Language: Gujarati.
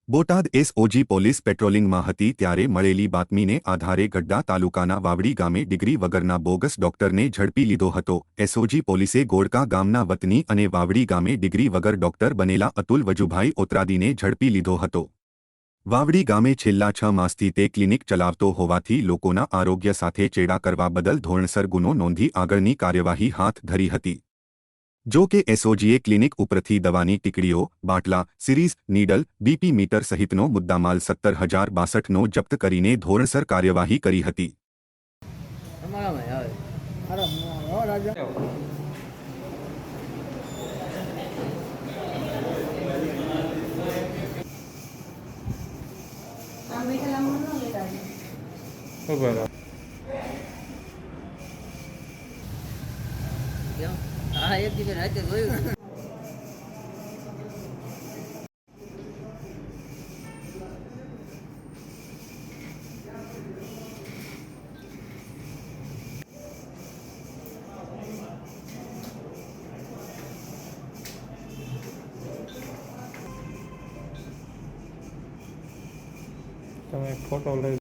બોટાદ એસઓજી પોલીસ પેટ્રોલિંગમાં હતી ત્યારે મળેલી બાતમીને આધારે ગડ્ડા તાલુકાના વાવડી ગામે ડિગ્રી વગરના બોગસ ડોક્ટરને ઝડપી લીધો હતો। એસઓજી પોલીસે ગોળકા ગામના વતની અને વાવડી ગામે ડિગ્રી વગર ડોક્ટર બનેલા અતુલ વજુભાઈ ઓતરાદીને ઝડપી લીધો હતો। વાવડી ગામે છેલ્લા 6 માસથી તે ક્લિનિક ચલાવતો હોવાથી લોકોના આરોગ્ય સાથે ચેડા કરવા બદલ ધોરણસર ગુનો નોંધી આગળની કાર્યવાહી હાથ ધરી હતી। જો કે એસઓજીએ ક્લિનિક ઉપરથી દવાની ટીકડીઓ, બાટલા, સિરીઝ, નીડલ, બીપી મીટર સહિતનો મુદ્દામાલ 17,062નો જપ્ત કરીને ધોરણસર કાર્યવાહી કરી હતી। હા, એક દિવસ રાતે જોયું। તમે ફોટો લઈ